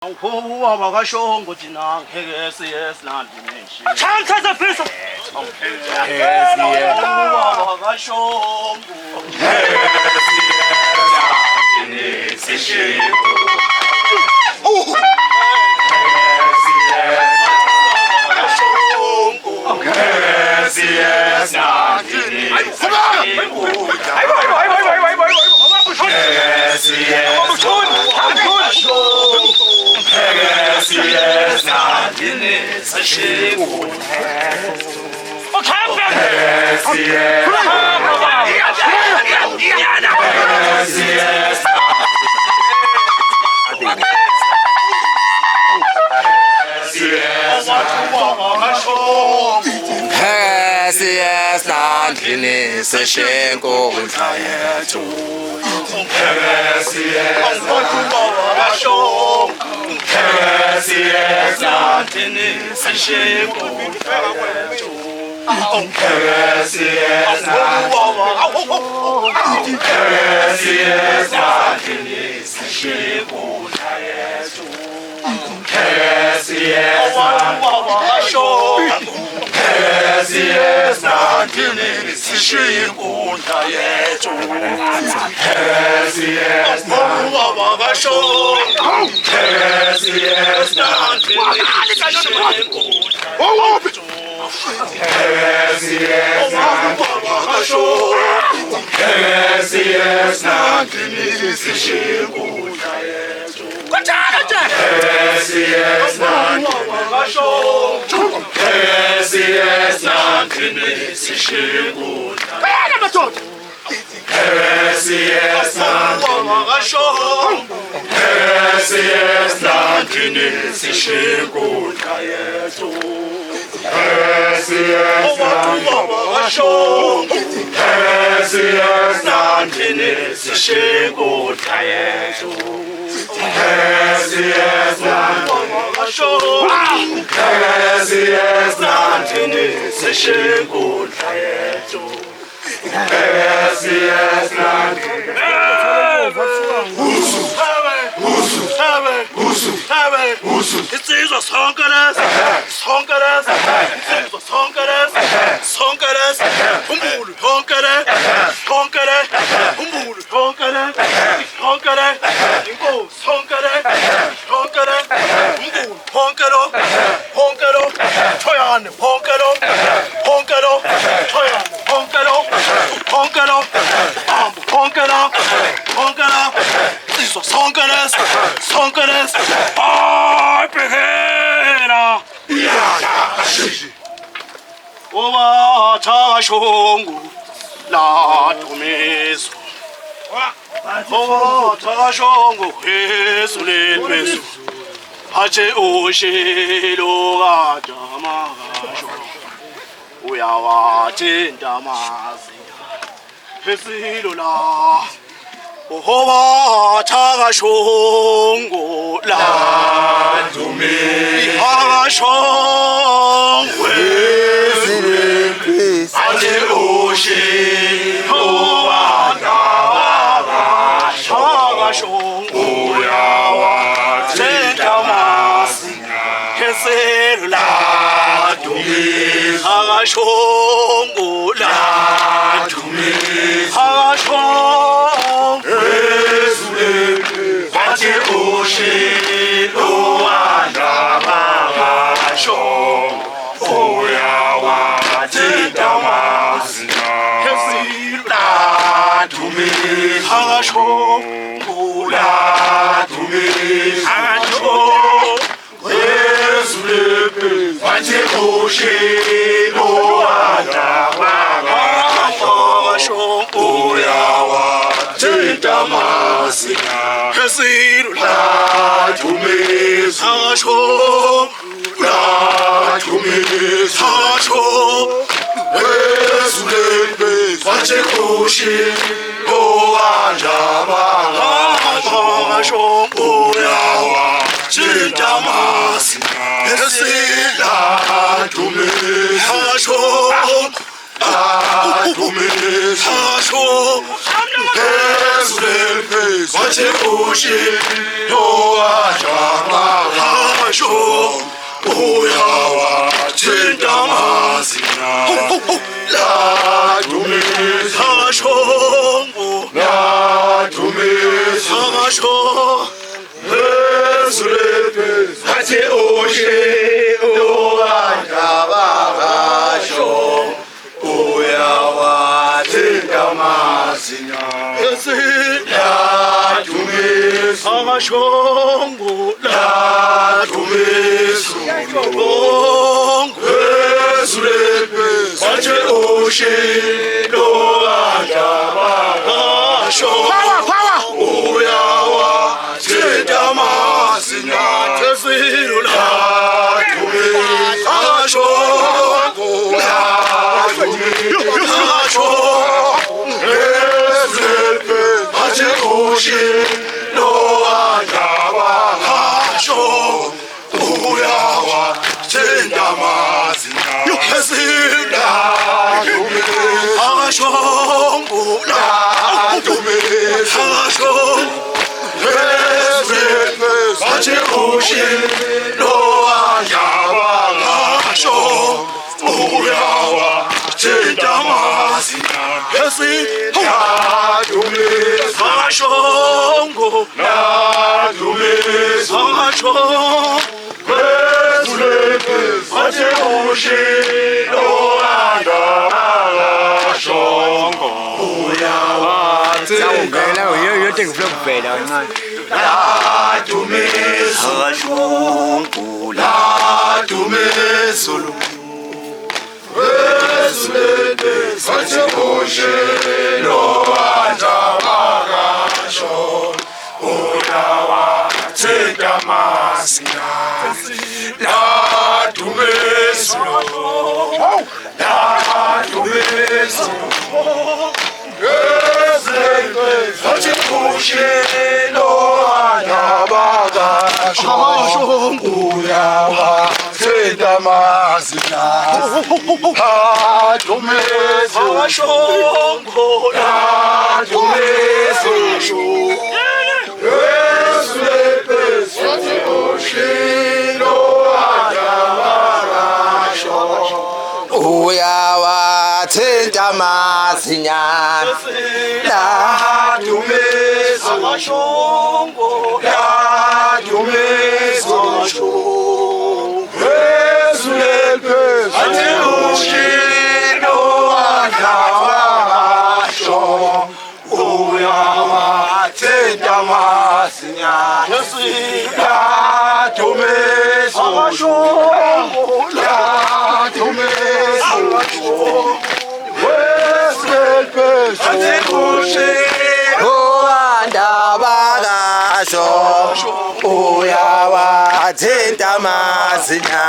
Huwa wakashongo jina hegesi yes na dimension. Chankaza pesa. Hegesi huwa wakashongo. Hegesi yes na dimension. Hegesi yes na Yes, not in this ship. Yes, landini seshenko mthayetu. Yes, landini seshenko mthayetu. Yes, landini seshenko mthayetu. Yes, landini seshenko mthayetu. Yes, Insizwa sonke lesi, sonke lesi, insizwa sonke lesi, sonke lesi, umbulu yonke le, sonke le, umbulu yonke le, sonke le, inkosi sonke le, sonke le, umbulu yonke lo, yonke lo, thoyane yonke lo, yonke lo, thoyane yonke lo, yonke lo, bambu yonke lo, yonke lo, insizwa sonke lesi, sonke lesi, Bhekela Oba thashongu la dumezo Oba thashongu Yesu lemezo Ache ushilo kadamagasho Uyawathinta mazinga Esilo la Oba thashongu la Thashongu Ate oshi Thashongu Uyawathinta mazinga Esilo la Thashongu la Thashongu Ate ushilo andamagasho Uyawathinta mazinga Esilo la Thashongu la Ate ushilo andamagasho Uyawathinta mazinga Esilo la adumiso asho phezulu phezulu wathi ushilo wajama asho uyawathinta amazinyo ladumiso asho ladumiso asho phezulu phezulu wathi ushilo wajama uyawathinta amazinyo ladumiso amashongo ladumiso phezulu phezulu wathi ushilo asho uyawathinta amazinyo phezulu ladumiso asho asho wathi ushilo asho uyawathinta amazinyo phezulu ladumiso amashongo ladumiso asho wathi ushilo asho uyawathinta amazinyo phezulu ladumiso amashongo ladumiso amashongo wathi ushilo shongo Ngena yo take vlog phela kancane. ladumiso amashongo ladumiso wathi ushilo uyawathinta amazinyo ladumiso ladumiso wathi ushilo uyawathinta amazinyo ladumiso amashongo ladumiso uyawathinta amazinyo ladumiso amashongo ladumiso wathi ushilo uyawathinta amazinyo ladumiso Andabakasho uyawathinta amazinyo